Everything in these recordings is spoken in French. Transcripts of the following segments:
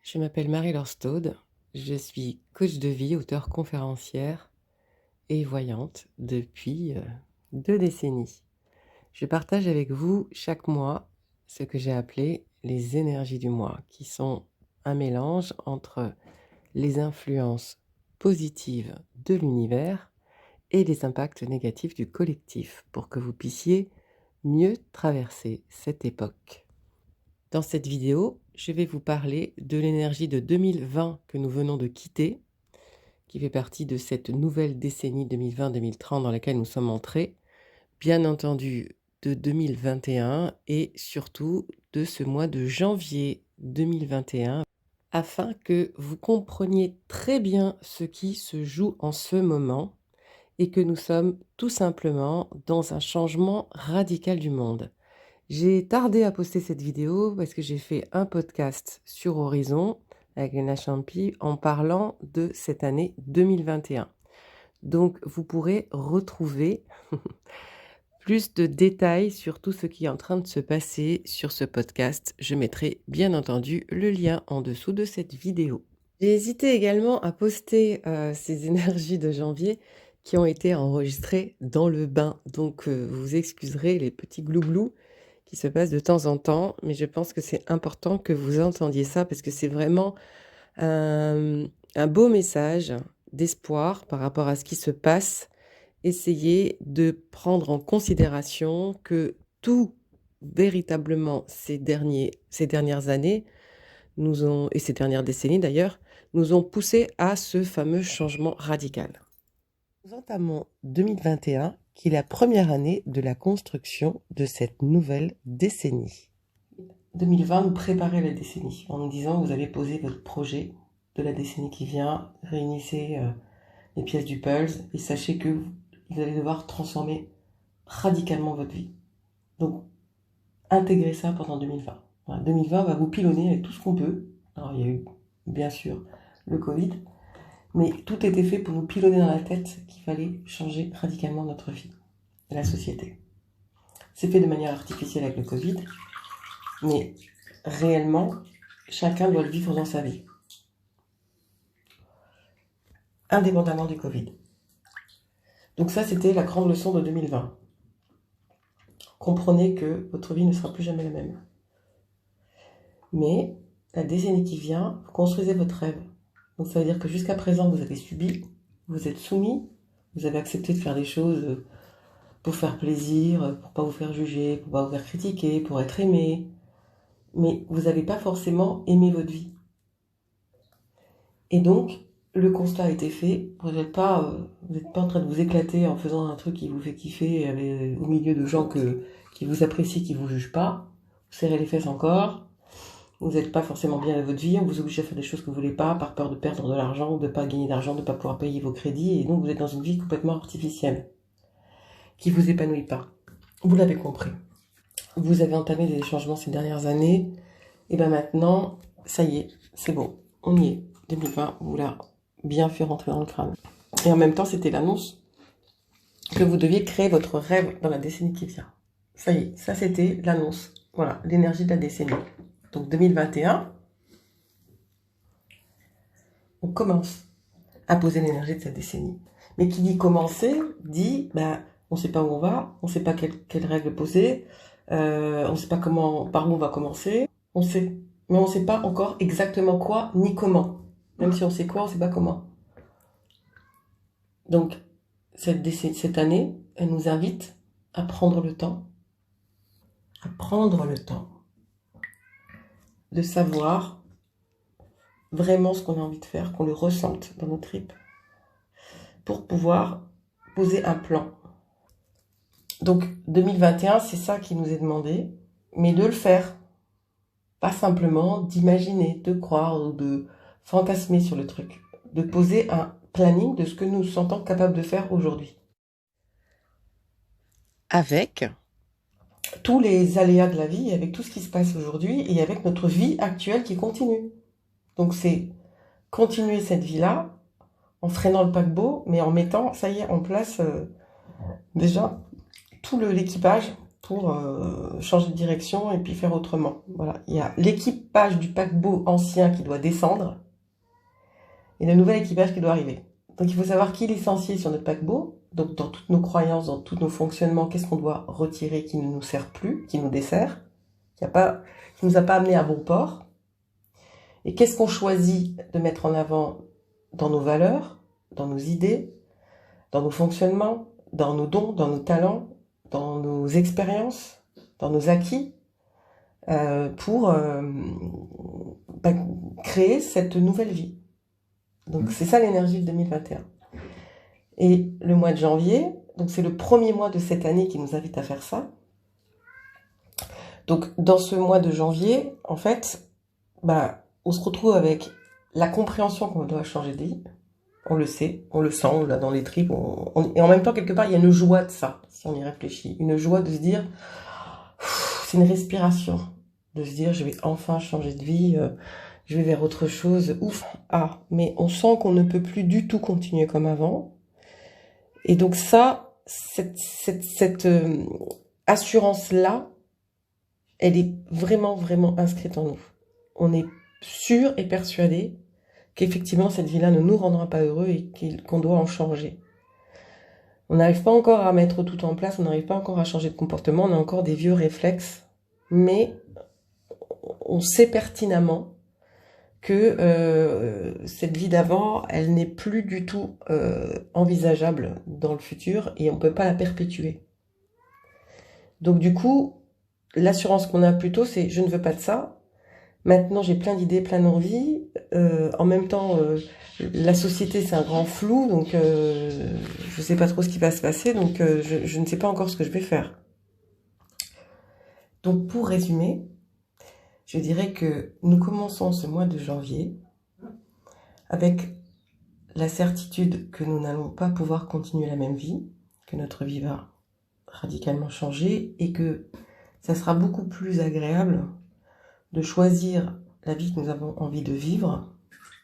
Je m'appelle Marie-Laure Staude, je suis coach de vie, auteure conférencière et voyante depuis 2 décennies. Je partage avec vous chaque mois ce que j'ai appelé les énergies du mois, qui sont un mélange entre les influences positives de l'univers et les impacts négatifs du collectif, pour que vous puissiez mieux traverser cette époque. Dans cette vidéo, je vais vous parler de l'énergie de 2020 que nous venons de quitter, qui fait partie de cette nouvelle décennie 2020-2030 dans laquelle nous sommes entrés, bien entendu de 2021 et surtout de ce mois de janvier 2021, afin que vous compreniez très bien ce qui se joue en ce moment et que nous sommes tout simplement dans un changement radical du monde. J'ai tardé à poster cette vidéo parce que j'ai fait un podcast sur Horizon avec Lena Champi en parlant de cette année 2021. Donc vous pourrez retrouver plus de détails sur tout ce qui est en train de se passer sur ce podcast. Je mettrai bien entendu le lien en dessous de cette vidéo. J'ai hésité également à poster ces énergies de janvier qui ont été enregistrées dans le bain. Donc vous excuserez les petits glouglous qui se passent de temps en temps, mais je pense que c'est important que vous entendiez ça parce que c'est vraiment un beau message d'espoir par rapport à ce qui se passe. Essayez de prendre en considération que tout, véritablement, ces dernières années, et ces dernières décennies d'ailleurs, nous ont poussé à ce fameux changement radical. Nous entamons 2021, qui est la première année de la construction de cette nouvelle décennie. 2020 nous préparait la décennie en nous disant vous allez poser votre projet de la décennie qui vient, réunissez les pièces du puzzle et sachez que vous allez devoir transformer radicalement votre vie. Donc intégrez ça pendant 2020. Voilà, 2020 va vous pilonner avec tout ce qu'on peut. Alors il y a eu bien sûr le Covid, mais tout était fait pour nous pilonner dans la tête qu'il fallait changer radicalement notre vie et la société. C'est fait de manière artificielle avec le Covid, mais réellement, chacun doit le vivre dans sa vie, indépendamment du Covid. Donc ça, c'était la grande leçon de 2020. Comprenez que votre vie ne sera plus jamais la même. Mais la décennie qui vient, vous construisez votre rêve. Donc ça veut dire que jusqu'à présent, vous avez subi, vous êtes soumis, vous avez accepté de faire des choses pour faire plaisir, pour pas vous faire juger, pour pas vous faire critiquer, pour être aimé. Mais vous n'avez pas forcément aimé votre vie. Et donc, le constat a été fait. Vous n'êtes pas en train de vous éclater en faisant un truc qui vous fait kiffer au milieu de gens qui vous apprécient, qui vous jugent pas. Vous serrez les fesses encore. Vous n'êtes pas forcément bien à votre vie. On vous oblige à faire des choses que vous voulez pas par peur de perdre de l'argent ou de pas gagner d'argent, de pas pouvoir payer vos crédits. Et donc, vous êtes dans une vie complètement artificielle qui vous épanouit pas. Vous l'avez compris. Vous avez entamé des changements ces dernières années. Et bien maintenant, ça y est, c'est bon. On y est. 2020, vous l'a bien fait rentrer dans le crâne. Et en même temps, c'était l'annonce que vous deviez créer votre rêve dans la décennie qui vient. Ça y est, ça c'était l'annonce. Voilà, l'énergie de la décennie. Donc 2021, on commence à poser l'énergie de cette décennie. Mais qui dit commencer, dit, on ne sait pas où on va, on ne sait pas quelle règle poser, on ne sait pas par où on va commencer, on sait, mais on ne sait pas encore exactement quoi ni comment. Même si on sait quoi, on ne sait pas comment. Donc, cette année, elle nous invite à prendre le temps de savoir vraiment ce qu'on a envie de faire, qu'on le ressente dans nos tripes, pour pouvoir poser un plan. Donc, 2021, c'est ça qui nous est demandé, mais de le faire. Pas simplement d'imaginer, de croire ou de fantasmer sur le truc. De poser un planning de ce que nous nous sentons capables de faire aujourd'hui. Avec tous les aléas de la vie, avec tout ce qui se passe aujourd'hui et avec notre vie actuelle qui continue. Donc c'est continuer cette vie-là en freinant le paquebot, mais en mettant, ça y est, en place déjà tout l'équipage pour changer de direction et puis faire autrement. Voilà, il y a l'équipage du paquebot ancien qui doit descendre et le nouvel équipage qui doit arriver. Donc il faut savoir qui est licencié sur notre paquebot, donc dans toutes nos croyances, dans tous nos fonctionnements, qu'est-ce qu'on doit retirer qui ne nous sert plus, qui nous dessert, qui ne nous a pas amené à bon port, et qu'est-ce qu'on choisit de mettre en avant dans nos valeurs, dans nos idées, dans nos fonctionnements, dans nos dons, dans nos talents, dans nos expériences, dans nos acquis, pour créer cette nouvelle vie. Donc c'est ça l'énergie de 2021. Et le mois de janvier, donc c'est le premier mois de cette année qui nous invite à faire ça. Donc dans ce mois de janvier, en fait, on se retrouve avec la compréhension qu'on doit changer de vie. On le sait, on le sent, on l'a dans les tripes. Et en même temps, quelque part, il y a une joie de ça, si on y réfléchit. Une joie de se dire, c'est une respiration. De se dire, je vais enfin changer de vie, je vais vers autre chose. Ouf, mais on sent qu'on ne peut plus du tout continuer comme avant. Et donc ça, cette assurance-là, elle est vraiment, vraiment inscrite en nous. On est sûr et persuadé qu'effectivement, cette vie-là ne nous rendra pas heureux et qu'on doit en changer. On n'arrive pas encore à mettre tout en place, on n'arrive pas encore à changer de comportement, on a encore des vieux réflexes, mais on sait pertinemment que cette vie d'avant, elle n'est plus du tout envisageable dans le futur et on ne peut pas la perpétuer. Donc du coup, l'assurance qu'on a plutôt, c'est je ne veux pas de ça. Maintenant, j'ai plein d'idées, plein d'envies. En même temps, la société, c'est un grand flou, donc je ne sais pas trop ce qui va se passer, donc je ne sais pas encore ce que je vais faire. Donc pour résumer, je dirais que nous commençons ce mois de janvier avec la certitude que nous n'allons pas pouvoir continuer la même vie, que notre vie va radicalement changer et que ça sera beaucoup plus agréable de choisir la vie que nous avons envie de vivre,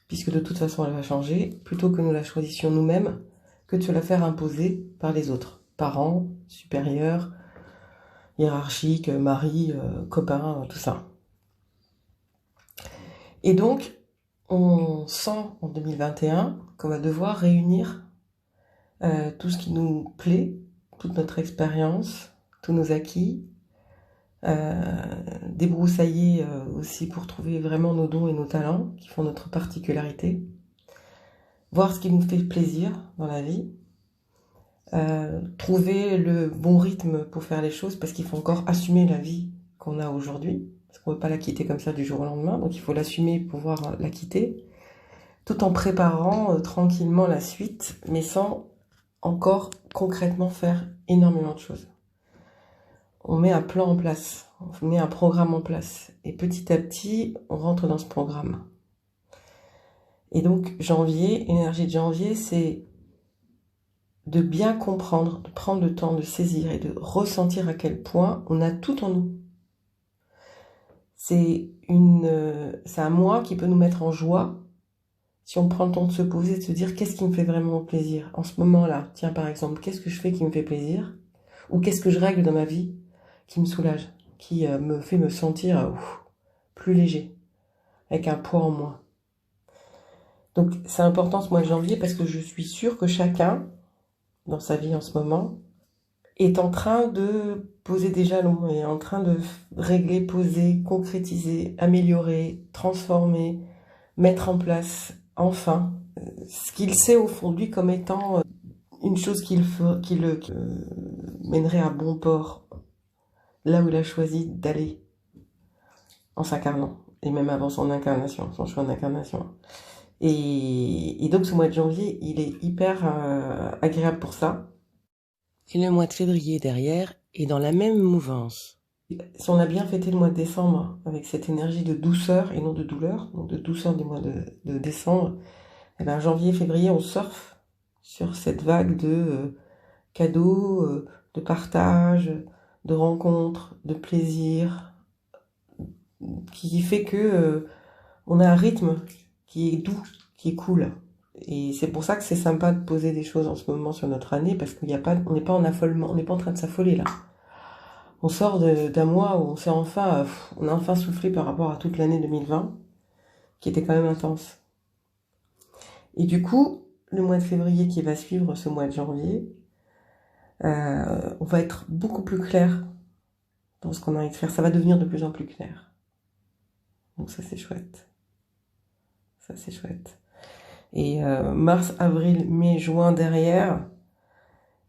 puisque de toute façon elle va changer, plutôt que nous la choisissions nous-mêmes, que de se la faire imposer par les autres, parents, supérieurs, hiérarchiques, mari, copains, tout ça. Et donc, on sent en 2021 qu'on va devoir réunir tout ce qui nous plaît, toute notre expérience, tous nos acquis, débroussailler aussi pour trouver vraiment nos dons et nos talents qui font notre particularité, voir ce qui nous fait plaisir dans la vie, trouver le bon rythme pour faire les choses parce qu'il faut encore assumer la vie qu'on a aujourd'hui, parce qu'on ne peut pas la quitter comme ça du jour au lendemain, donc il faut l'assumer pour pouvoir la quitter, tout en préparant tranquillement la suite, mais sans encore concrètement faire énormément de choses. On met un plan en place, on met un programme en place, et petit à petit, on rentre dans ce programme. Et donc, janvier, énergie de janvier, c'est de bien comprendre, de prendre le temps de saisir et de ressentir à quel point on a tout en nous. C'est un mois qui peut nous mettre en joie si on prend le temps de se poser, de se dire qu'est-ce qui me fait vraiment plaisir en ce moment-là. Tiens, par exemple, qu'est-ce que je fais qui me fait plaisir? Ou qu'est-ce que je règle dans ma vie qui me soulage, qui me fait me sentir plus léger, avec un poids en moins. Donc c'est important ce mois de janvier parce que je suis sûre que chacun, dans sa vie en ce moment, est en train de poser des jalons, est en train de régler, poser, concrétiser, améliorer, transformer, mettre en place, enfin, ce qu'il sait au fond de lui comme étant une chose qui le mènerait à bon port, là où il a choisi d'aller en s'incarnant, et même avant son incarnation, son choix d'incarnation. Et donc ce mois de janvier, il est hyper agréable pour ça. Et le mois de février derrière est dans la même mouvance. Si on a bien fêté le mois de décembre avec cette énergie de douceur et non de douleur, donc de douceur du mois de décembre, et bien janvier, février, on surfe sur cette vague de cadeaux, de partage, de rencontres, de plaisir, qui fait que on a un rythme qui est doux, qui est cool. Et c'est pour ça que c'est sympa de poser des choses en ce moment sur notre année, parce qu'on n'est pas en affolement, on n'est pas en train de s'affoler là. On sort d'un mois où on a enfin soufflé par rapport à toute l'année 2020, qui était quand même intense. Et du coup, le mois de février qui va suivre ce mois de janvier, on va être beaucoup plus clair dans ce qu'on a envie de faire. Ça va devenir de plus en plus clair. Donc ça, c'est chouette. Ça, c'est chouette. Et mars, avril, mai, juin derrière,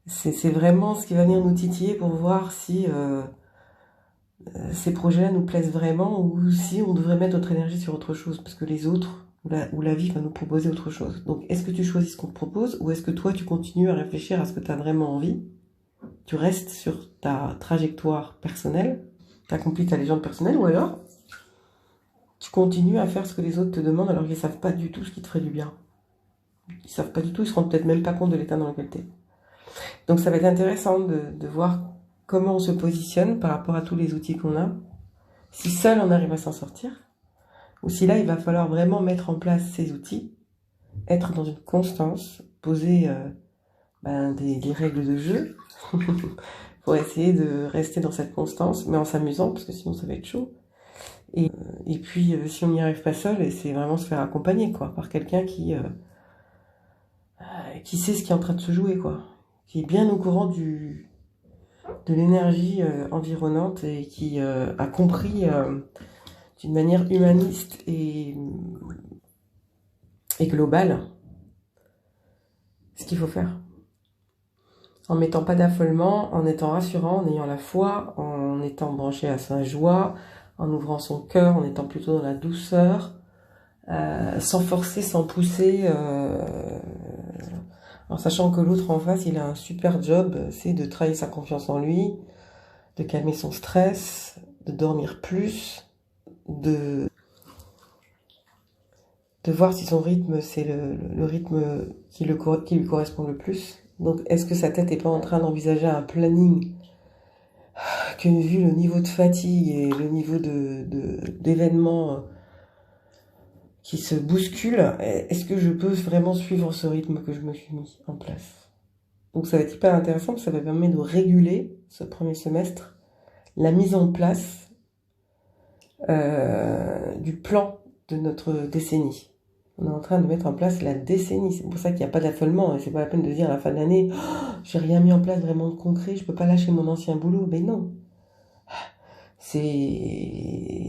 c'est vraiment ce qui va venir nous titiller pour voir si ces projets-là nous plaisent vraiment ou si on devrait mettre notre énergie sur autre chose, parce que les autres ou la vie va nous proposer autre chose. Donc, est-ce que tu choisis ce qu'on te propose ou est-ce que toi, tu continues à réfléchir à ce que tu as vraiment envie? Tu restes sur ta trajectoire personnelle, tu accomplis ta légende personnelle, ou alors tu continues à faire ce que les autres te demandent alors qu'ils ne savent pas du tout ce qui te ferait du bien. Ils savent pas du tout, ils se rendent peut-être même pas compte de l'état dans lequel t'es. Donc ça va être intéressant de voir comment on se positionne par rapport à tous les outils qu'on a. Si seul on arrive à s'en sortir, ou si là il va falloir vraiment mettre en place ces outils, être dans une constance, poser des règles de jeu pour essayer de rester dans cette constance, mais en s'amusant, parce que sinon ça va être chaud. Et puis si on n'y arrive pas seul, c'est vraiment se faire accompagner quoi, par quelqu'un qui sait ce qui est en train de se jouer, quoi, qui est bien au courant de l'énergie environnante et qui a compris d'une manière humaniste et globale ce qu'il faut faire. En mettant pas d'affolement, en étant rassurant, en ayant la foi, en étant branché à sa joie, en ouvrant son cœur, en étant plutôt dans la douceur, sans forcer, sans pousser, en sachant que l'autre en face, il a un super job, c'est de travailler sa confiance en lui, de calmer son stress, de dormir plus, de voir si son rythme, c'est le rythme qui lui correspond le plus. Donc, est-ce que sa tête n'est pas en train d'envisager un planning que, vu le niveau de fatigue et le niveau d'événements qui se bousculent, est-ce que je peux vraiment suivre ce rythme que je me suis mis en place? Donc, ça va être hyper intéressant parce que ça va permettre de réguler ce premier semestre la mise en place du plan de notre décennie. On est en train de mettre en place la décennie. C'est pour ça qu'il n'y a pas d'affolement. Et c'est pas la peine de dire à la fin de l'année, oh, j'ai rien mis en place vraiment de concret, je peux pas lâcher mon ancien boulot. Mais non.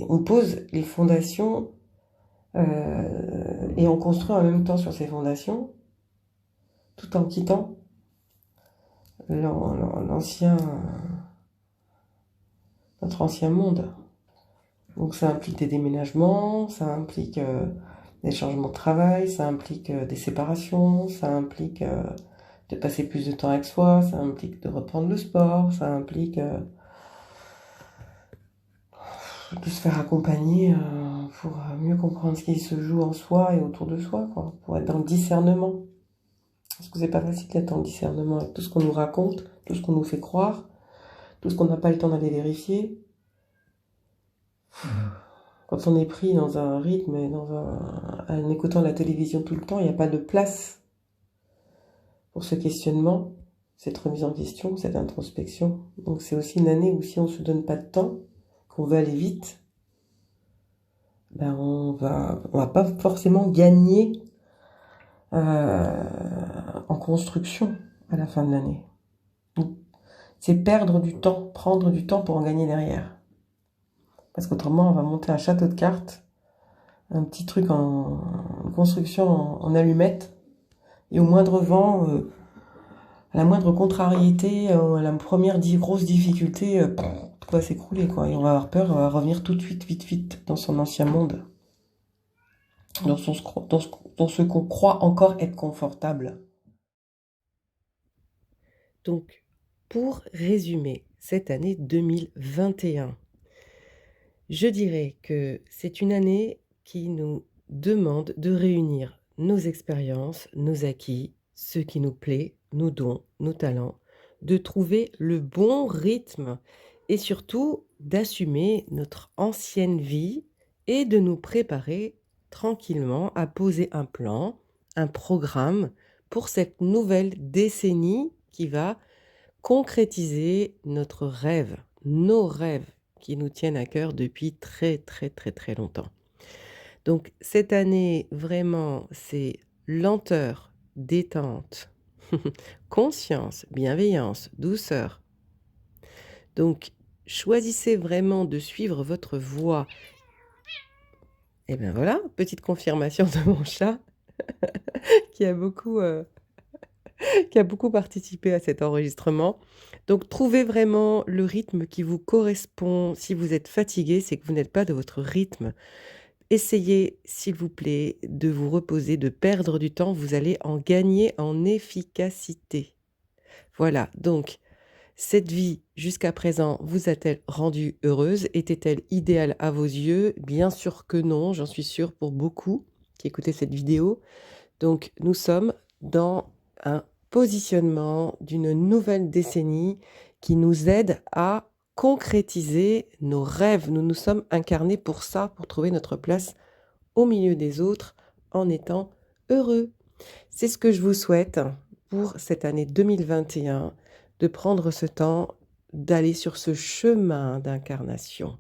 On pose les fondations et on construit en même temps sur ces fondations, tout en quittant notre ancien monde. Donc ça implique des déménagements, ça implique des changements de travail, ça implique des séparations, ça implique de passer plus de temps avec soi, ça implique de reprendre le sport, ça implique de se faire accompagner pour mieux comprendre ce qui se joue en soi et autour de soi, quoi, pour être dans le discernement. Parce que c'est pas facile d'être dans le discernement avec tout ce qu'on nous raconte, tout ce qu'on nous fait croire, tout ce qu'on n'a pas le temps d'aller vérifier. Quand on est pris dans un rythme et en écoutant la télévision tout le temps, il n'y a pas de place pour ce questionnement, cette remise en question, cette introspection. Donc c'est aussi une année où si on ne se donne pas de temps, qu'on veut aller vite, on va pas forcément gagner en construction à la fin de l'année. C'est perdre du temps, prendre du temps pour en gagner derrière. Parce qu'autrement, on va monter un château de cartes, un petit truc en construction en allumettes, et au moindre vent, à la moindre contrariété, à la première grosse difficulté, tout va s'écrouler, quoi. Et on va avoir peur, on va revenir tout de suite, vite, dans son ancien monde. Dans ce qu'on croit encore être confortable. Donc, pour résumer cette année 2021, je dirais que c'est une année qui nous demande de réunir nos expériences, nos acquis, ce qui nous plaît, nos dons, nos talents, de trouver le bon rythme et surtout d'assumer notre ancienne vie et de nous préparer tranquillement à poser un plan, un programme pour cette nouvelle décennie qui va concrétiser notre rêve, nos rêves qui nous tiennent à cœur depuis très, très, très, très longtemps. Donc cette année, vraiment, c'est lenteur, détente, conscience, bienveillance, douceur. Donc choisissez vraiment de suivre votre voie. Et bien voilà, petite confirmation de mon chat qui a beaucoup, qui a beaucoup participé à cet enregistrement. Donc trouvez vraiment le rythme qui vous correspond. Si vous êtes fatigué, c'est que vous n'êtes pas de votre rythme. Essayez, s'il vous plaît, de vous reposer, de perdre du temps. Vous allez en gagner en efficacité. Voilà, donc cette vie jusqu'à présent vous a-t-elle rendue heureuse? Était-elle idéale à vos yeux? Bien sûr que non, j'en suis sûre pour beaucoup qui écoutaient cette vidéo. Donc nous sommes dans un positionnement d'une nouvelle décennie qui nous aide à concrétiser nos rêves. Nous nous sommes incarnés pour ça, pour trouver notre place au milieu des autres en étant heureux. C'est ce que je vous souhaite pour cette année 2021, de prendre ce temps d'aller sur ce chemin d'incarnation.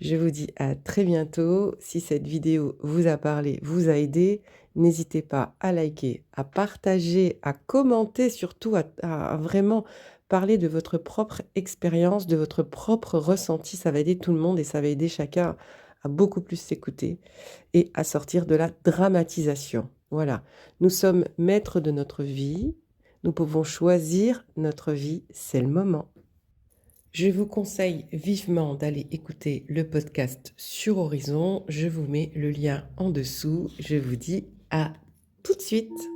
Je vous dis à très bientôt. Si cette vidéo vous a parlé, vous a aidé, n'hésitez pas à liker, à partager, à commenter, surtout à vraiment parler de votre propre expérience, de votre propre ressenti. Ça va aider tout le monde et ça va aider chacun à beaucoup plus s'écouter et à sortir de la dramatisation. Voilà, nous sommes maîtres de notre vie, nous pouvons choisir notre vie, c'est le moment. Je vous conseille vivement d'aller écouter le podcast sur Horizon. Je vous mets le lien en dessous. Je vous dis à tout de suite.